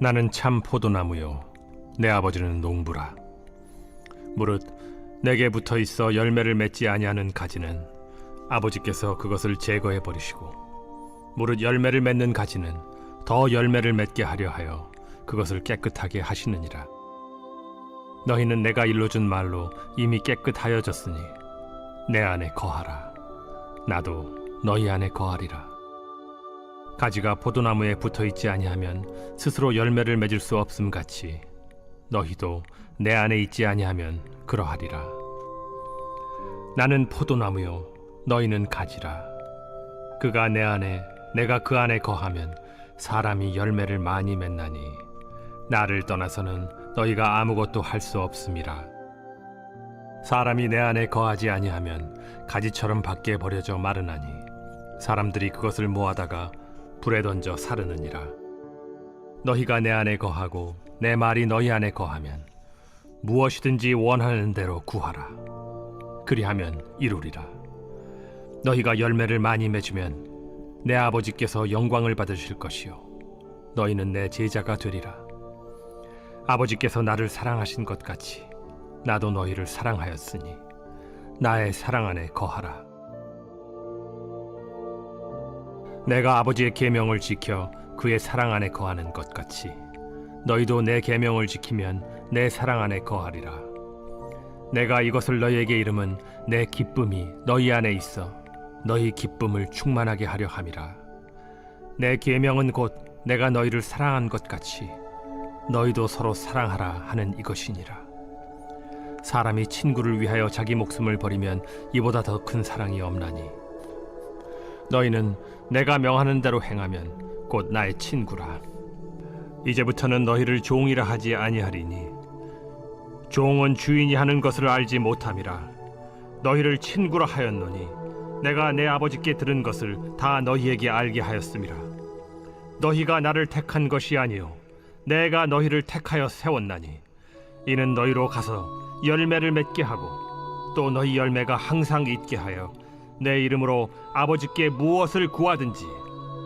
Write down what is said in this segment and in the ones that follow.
나는 참 포도나무요 내 아버지는 농부라. 무릇 내게 붙어 있어 열매를 맺지 아니하는 가지는 아버지께서 그것을 제거해 버리시고, 무릇 열매를 맺는 가지는 더 열매를 맺게 하려 하여 그것을 깨끗하게 하시느니라. 너희는 내가 일러준 말로 이미 깨끗하여졌으니 내 안에 거하라. 나도 너희 안에 거하리라. 가지가 포도나무에 붙어 있지 아니하면 스스로 열매를 맺을 수 없음 같이 너희도 내 안에 있지 아니하면 그러하리라. 나는 포도나무요 너희는 가지라. 그가 내 안에 내가 그 안에 거하면 사람이 열매를 많이 맺나니 나를 떠나서는 너희가 아무것도 할 수 없음이라. 사람이 내 안에 거하지 아니하면 가지처럼 밖에 버려져 마르나니 사람들이 그것을 모아다가 불에 던져 사르느니라. 너희가 내 안에 거하고 내 말이 너희 안에 거하면 무엇이든지 원하는 대로 구하라. 그리하면 이루리라. 너희가 열매를 많이 맺으면 내 아버지께서 영광을 받으실 것이요 너희는 내 제자가 되리라. 아버지께서 나를 사랑하신 것 같이 나도 너희를 사랑하였으니 나의 사랑 안에 거하라. 내가 아버지의 계명을 지켜 그의 사랑 안에 거하는 것 같이 너희도 내 계명을 지키면 내 사랑 안에 거하리라. 내가 이것을 너희에게 이름은 내 기쁨이 너희 안에 있어 너희 기쁨을 충만하게 하려 함이라. 내 계명은 곧 내가 너희를 사랑한 것 같이 너희도 서로 사랑하라 하는 이것이니라. 사람이 친구를 위하여 자기 목숨을 버리면 이보다 더 큰 사랑이 없나니 너희는 내가 명하는 대로 행하면 곧 나의 친구라. 이제부터는 너희를 종이라 하지 아니하리니 종은 주인이 하는 것을 알지 못함이라. 너희를 친구라 하였노니 내가 내 아버지께 들은 것을 다 너희에게 알게 하였음이라. 너희가 나를 택한 것이 아니요 내가 너희를 택하여 세웠나니 이는 너희로 가서 열매를 맺게 하고 또 너희 열매가 항상 있게 하여 내 이름으로 아버지께 무엇을 구하든지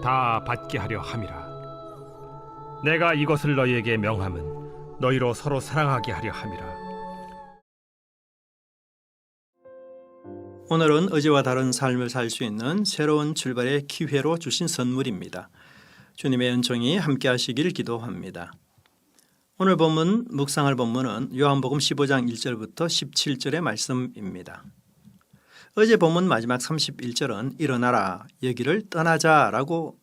다 받게 하려 함이라. 내가 이것을 너희에게 명함은 너희로 서로 사랑하게 하려 함이라. 오늘은 어제와 다른 삶을 살 수 있는 새로운 출발의 기회로 주신 선물입니다. 주님의 은총이 함께 하시길 기도합니다. 오늘 본문 묵상할 본문은 요한복음 15장 1절부터 17절의 말씀입니다. 어제 본문 마지막 31절은 일어나라 여기를 떠나자라고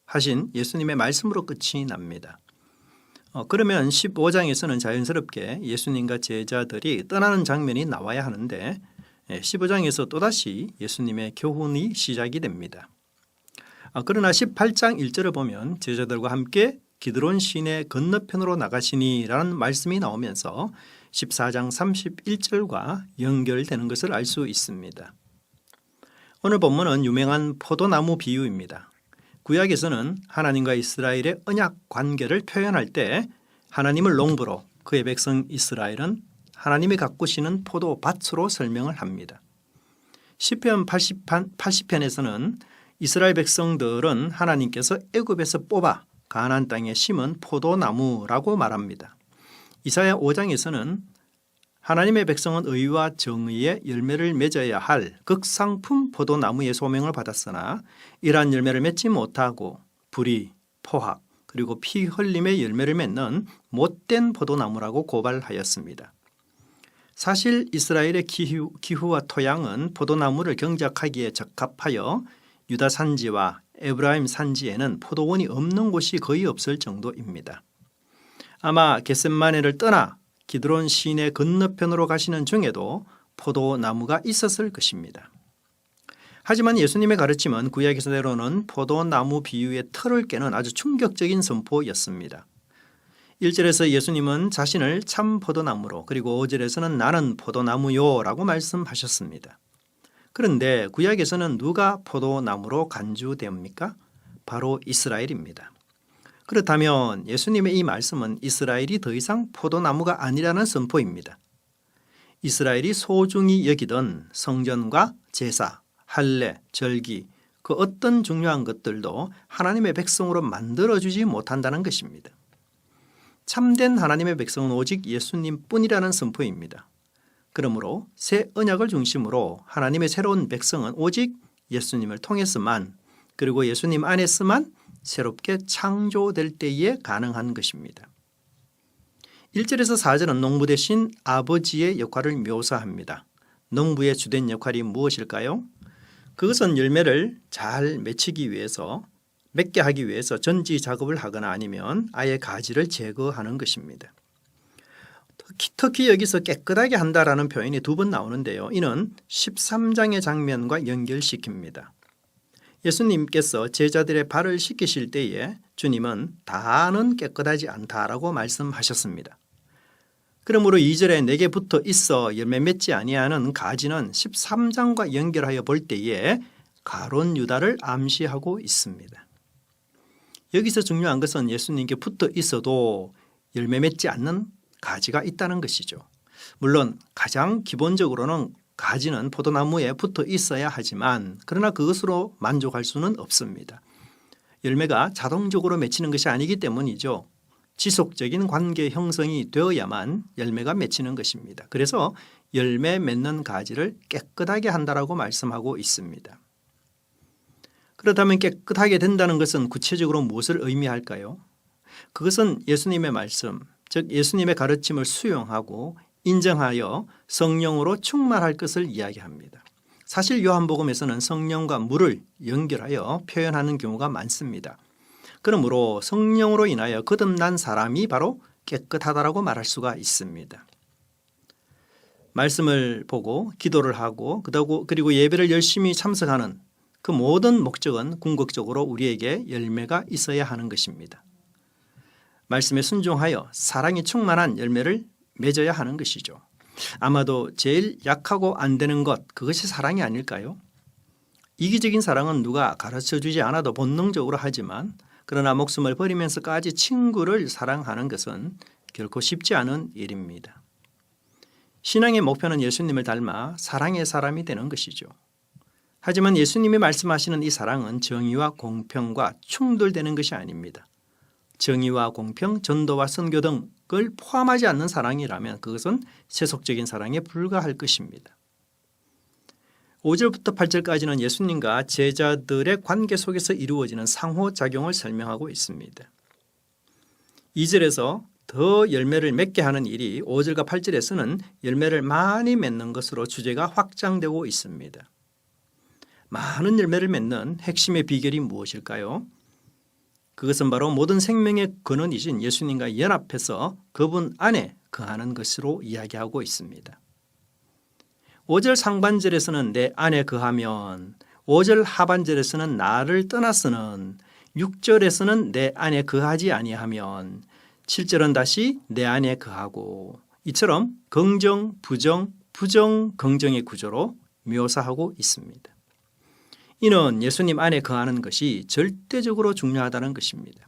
하신 예수님의 말씀으로 끝이 납니다. 그러면 15장에서는 자연스럽게 예수님과 제자들이 떠나는 장면이 나와야 하는데 15장에서 또다시 예수님의 교훈이 시작이 됩니다. 그러나 18장 1절을 보면 제자들과 함께 기드론 시내 건너편으로 나가시니 라는 말씀이 나오면서 14장 31절과 연결되는 것을 알 수 있습니다. 오늘 본문은 유명한 포도나무 비유입니다. 구약에서는 하나님과 이스라엘의 언약 관계를 표현할 때 하나님을 농부로 그의 백성 이스라엘은 하나님이 가꾸시는 포도밭으로 설명을 합니다. 시편 80편에서는 이스라엘 백성들은 하나님께서 애굽에서 뽑아 가나안 땅에 심은 포도나무라고 말합니다. 이사야 5장에서는 하나님의 백성은 의와 정의의 열매를 맺어야 할 극상품 포도나무의 소명을 받았으나 이러한 열매를 맺지 못하고 불의, 포학 그리고 피 흘림의 열매를 맺는 못된 포도나무라고 고발하였습니다. 사실 이스라엘의 기후와 토양은 포도나무를 경작하기에 적합하여 유다 산지와 에브라임 산지에는 포도원이 없는 곳이 거의 없을 정도입니다. 아마 겟셋마네를 떠나 기드론 시내 건너편으로 가시는 중에도 포도나무가 있었을 것입니다. 하지만 예수님의 가르침은 구약에서대로는 포도나무 비유의 틀을 깨는 아주 충격적인 선포였습니다. 1절에서 예수님은 자신을 참 포도나무로 그리고 5절에서는 나는 포도나무요 라고 말씀하셨습니다. 그런데 구약에서는 누가 포도나무로 간주됩니까? 바로 이스라엘입니다. 그렇다면 예수님의 이 말씀은 이스라엘이 더 이상 포도나무가 아니라는 선포입니다. 이스라엘이 소중히 여기던 성전과 제사, 할례, 절기 그 어떤 중요한 것들도 하나님의 백성으로 만들어주지 못한다는 것입니다. 참된 하나님의 백성은 오직 예수님뿐이라는 선포입니다. 그러므로 새 언약을 중심으로 하나님의 새로운 백성은 오직 예수님을 통해서만, 그리고 예수님 안에서만 새롭게 창조될 때에 가능한 것입니다. 1절에서 4절은 농부 대신 아버지의 역할을 묘사합니다. 농부의 주된 역할이 무엇일까요? 그것은 열매를 잘 맺히기 위해서, 맺게 하기 위해서 전지 작업을 하거나 아니면 아예 가지를 제거하는 것입니다. 특히 여기서 깨끗하게 한다라는 표현이 2번 나오는데요. 이는 13장의 장면과 연결시킵니다. 예수님께서 제자들의 발을 씻기실 때에 주님은 다는 깨끗하지 않다라고 말씀하셨습니다. 그러므로 2절에 내게 붙어 있어 열매 맺지 아니하는 가지는 13장과 연결하여 볼 때에 가룟 유다를 암시하고 있습니다. 여기서 중요한 것은 예수님께 붙어 있어도 열매 맺지 않는 가지가 있다는 것이죠. 물론 가장 기본적으로는 가지는 포도나무에 붙어 있어야 하지만, 그러나 그것으로 만족할 수는 없습니다. 열매가 자동적으로 맺히는 것이 아니기 때문이죠. 지속적인 관계 형성이 되어야만 열매가 맺히는 것입니다. 그래서 열매 맺는 가지를 깨끗하게 한다라고 말씀하고 있습니다. 그렇다면 깨끗하게 된다는 것은 구체적으로 무엇을 의미할까요? 그것은 예수님의 말씀, 즉 예수님의 가르침을 수용하고 인정하여 성령으로 충만할 것을 이야기합니다. 사실 요한복음에서는 성령과 물을 연결하여 표현하는 경우가 많습니다. 그러므로 성령으로 인하여 거듭난 사람이 바로 깨끗하다라고 말할 수가 있습니다. 말씀을 보고 기도를 하고 그리고 예배를 열심히 참석하는 그 모든 목적은 궁극적으로 우리에게 열매가 있어야 하는 것입니다. 말씀에 순종하여 사랑이 충만한 열매를 맺어야 하는 것이죠. 아마도 제일 약하고 안 되는 것, 그것이 사랑이 아닐까요? 이기적인 사랑은 누가 가르쳐주지 않아도 본능적으로 하지만, 그러나 목숨을 버리면서까지 친구를 사랑하는 것은 결코 쉽지 않은 일입니다. 신앙의 목표는 예수님을 닮아 사랑의 사람이 되는 것이죠. 하지만 예수님이 말씀하시는 이 사랑은 정의와 공평과 충돌되는 것이 아닙니다. 정의와 공평, 전도와 선교 등을 포함하지 않는 사랑이라면 그것은 세속적인 사랑에 불과할 것입니다. 5절부터 8절까지는 예수님과 제자들의 관계 속에서 이루어지는 상호작용을 설명하고 있습니다. 2절에서 더 열매를 맺게 하는 일이 5절과 8절에서는 열매를 많이 맺는 것으로 주제가 확장되고 있습니다. 많은 열매를 맺는 핵심의 비결이 무엇일까요? 그것은 바로 모든 생명의 근원이신 예수님과 연합해서 그분 안에 거하는 것으로 이야기하고 있습니다. 5절 상반절에서는 내 안에 거하면, 5절 하반절에서는 나를 떠나서는, 6절에서는 내 안에 거하지 아니하면, 7절은 다시 내 안에 거하고, 이처럼 긍정, 부정, 부정, 긍정의 구조로 묘사하고 있습니다. 이는 예수님 안에 거하는 것이 절대적으로 중요하다는 것입니다.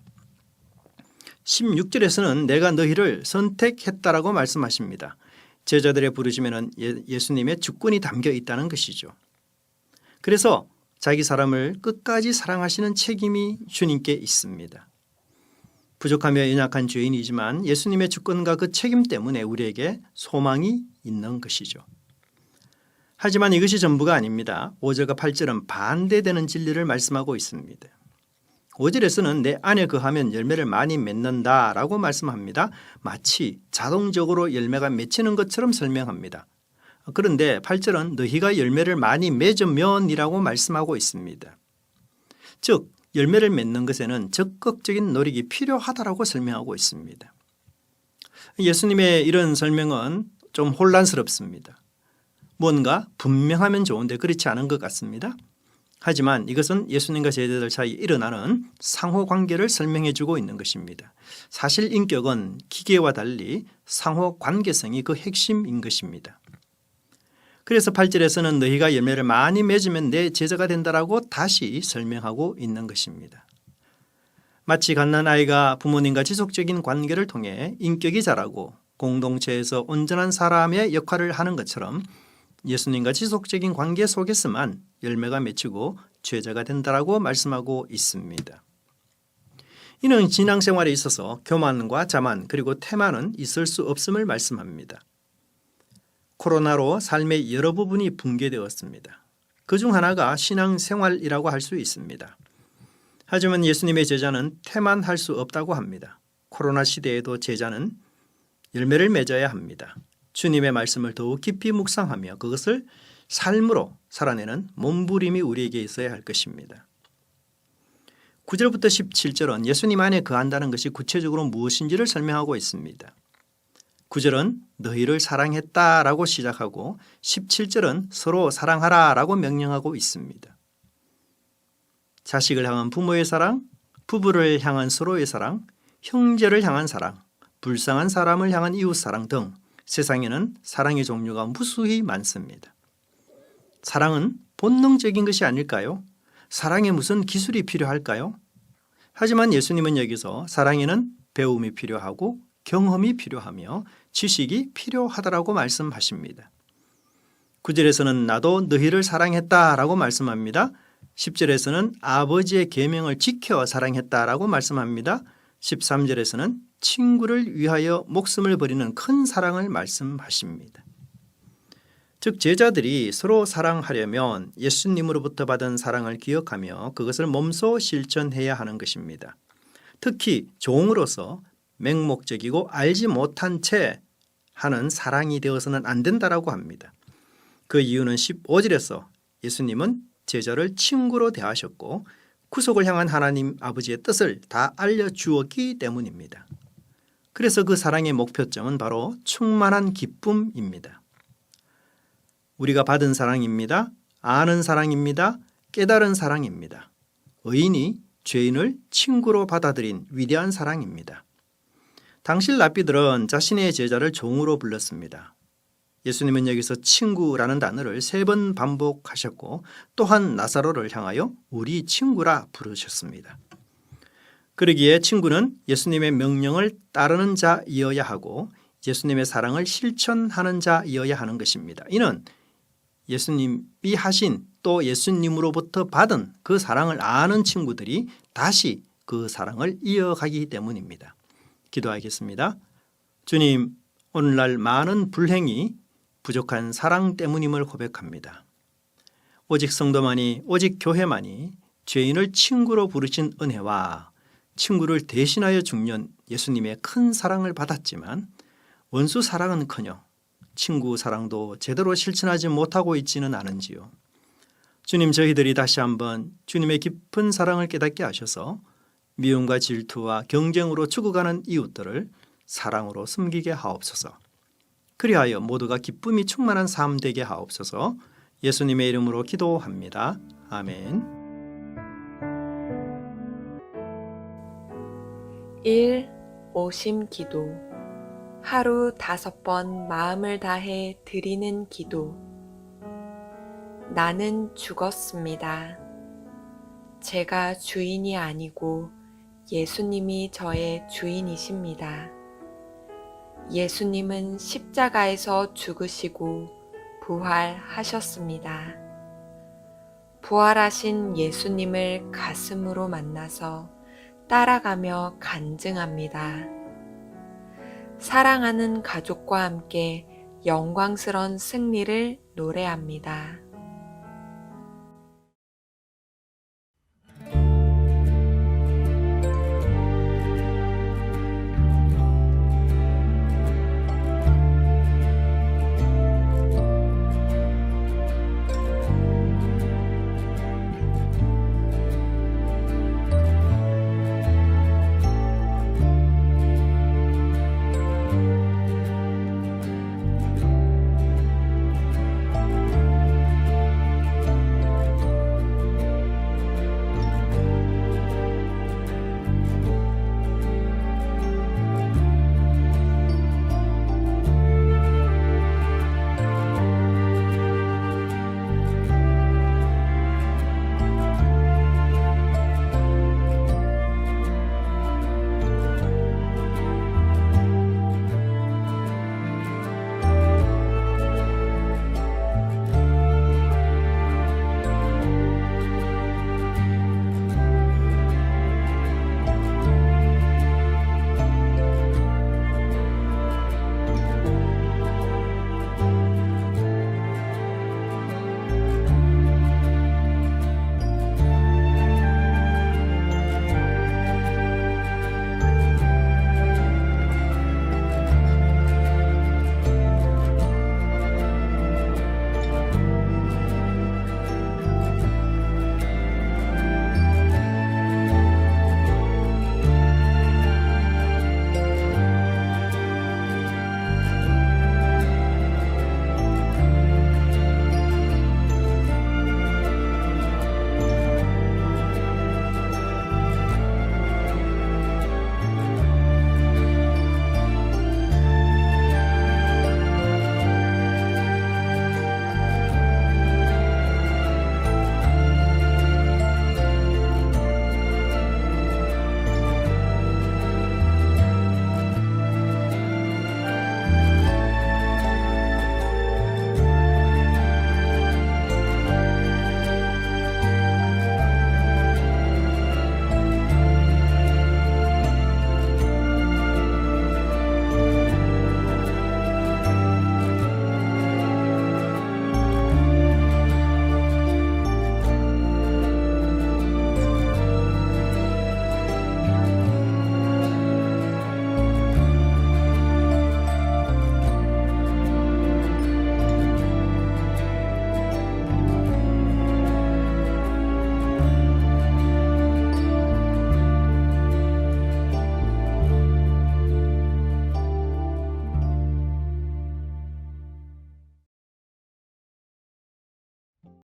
16절에서는 내가 너희를 선택했다라고 말씀하십니다. 제자들의 부르심에는 예수님의 주권이 담겨 있다는 것이죠. 그래서 자기 사람을 끝까지 사랑하시는 책임이 주님께 있습니다. 부족하며 연약한 죄인이지만 예수님의 주권과 그 책임 때문에 우리에게 소망이 있는 것이죠. 하지만 이것이 전부가 아닙니다. 5절과 8절은 반대되는 진리를 말씀하고 있습니다. 5절에서는 내 안에 거하면 열매를 많이 맺는다라고 말씀합니다. 마치 자동적으로 열매가 맺히는 것처럼 설명합니다. 그런데 8절은 너희가 열매를 많이 맺으면이라고 말씀하고 있습니다. 즉 열매를 맺는 것에는 적극적인 노력이 필요하다라고 설명하고 있습니다. 예수님의 이런 설명은 좀 혼란스럽습니다. 뭔가 분명하면 좋은데 그렇지 않은 것 같습니다. 하지만 이것은 예수님과 제자들 사이에 일어나는 상호관계를 설명해 주고 있는 것입니다. 사실 인격은 기계와 달리 상호관계성이 그 핵심인 것입니다. 그래서 8절에서는 너희가 열매를 많이 맺으면 내 제자가 된다라고 다시 설명하고 있는 것입니다. 마치 갓난아이가 부모님과 지속적인 관계를 통해 인격이 자라고 공동체에서 온전한 사람의 역할을 하는 것처럼 예수님과 지속적인 관계 속에서만 열매가 맺히고 죄자가 된다라고 말씀하고 있습니다. 이는 신앙생활에 있어서 교만과 자만 그리고 태만은 있을 수 없음을 말씀합니다. 코로나로 삶의 여러 부분이 붕괴되었습니다. 그중 하나가 신앙생활이라고 할 수 있습니다. 하지만 예수님의 제자는 태만할 수 없다고 합니다. 코로나 시대에도 제자는 열매를 맺어야 합니다. 주님의 말씀을 더욱 깊이 묵상하며 그것을 삶으로 살아내는 몸부림이 우리에게 있어야 할 것입니다. 9절부터 17절은 예수님 안에 거한다는 것이 구체적으로 무엇인지를 설명하고 있습니다. 9절은 너희를 사랑했다라고 시작하고 17절은 서로 사랑하라라고 명령하고 있습니다. 자식을 향한 부모의 사랑, 부부를 향한 서로의 사랑, 형제를 향한 사랑, 불쌍한 사람을 향한 이웃 사랑 등 세상에는 사랑의 종류가 무수히 많습니다. 사랑은 본능적인 것이 아닐까요? 사랑에 무슨 기술이 필요할까요? 하지만 예수님은 여기서 사랑에는 배움이 필요하고 경험이 필요하며 지식이 필요하다라고 말씀하십니다. 9절에서는 나도 너희를 사랑했다라고 말씀합니다. 10절에서는 아버지의 계명을 지켜 사랑했다라고 말씀합니다. 13절에서는 친구를 위하여 목숨을 버리는 큰 사랑을 말씀하십니다. 즉 제자들이 서로 사랑하려면 예수님으로부터 받은 사랑을 기억하며 그것을 몸소 실천해야 하는 것입니다. 특히 종으로서 맹목적이고 알지 못한 채 하는 사랑이 되어서는 안 된다라고 합니다. 그 이유는 15절에서 예수님은 제자를 친구로 대하셨고 구속을 향한 하나님 아버지의 뜻을 다 알려주었기 때문입니다. 그래서 그 사랑의 목표점은 바로 충만한 기쁨입니다. 우리가 받은 사랑입니다. 아는 사랑입니다. 깨달은 사랑입니다. 의인이 죄인을 친구로 받아들인 위대한 사랑입니다. 당시 랍비들은 자신의 제자를 종으로 불렀습니다. 예수님은 여기서 친구라는 단어를 3번 반복하셨고 또한 나사로를 향하여 우리 친구라 부르셨습니다. 그러기에 친구는 예수님의 명령을 따르는 자이어야 하고 예수님의 사랑을 실천하는 자이어야 하는 것입니다. 이는 예수님이 하신 또 예수님으로부터 받은 그 사랑을 아는 친구들이 다시 그 사랑을 이어가기 때문입니다. 기도하겠습니다. 주님, 오늘날 많은 불행이 부족한 사랑 때문임을 고백합니다. 오직 성도만이, 오직 교회만이 죄인을 친구로 부르신 은혜와 친구를 대신하여 죽는 예수님의 큰 사랑을 받았지만 원수 사랑은커녕 친구 사랑도 제대로 실천하지 못하고 있지는 않은지요. 주님, 저희들이 다시 한번 주님의 깊은 사랑을 깨닫게 하셔서 미움과 질투와 경쟁으로 죽어가는 이웃들을 사랑으로 섬기게 하옵소서. 그리하여 모두가 기쁨이 충만한 삶 되게 하옵소서. 예수님의 이름으로 기도합니다. 아멘. 1. 오심 기도. 하루 5번 마음을 다해 드리는 기도. 나는 죽었습니다. 제가 주인이 아니고 예수님이 저의 주인이십니다. 예수님은 십자가에서 죽으시고 부활하셨습니다. 부활하신 예수님을 가슴으로 만나서 따라가며 간증합니다. 사랑하는 가족과 함께 영광스러운 승리를 노래합니다.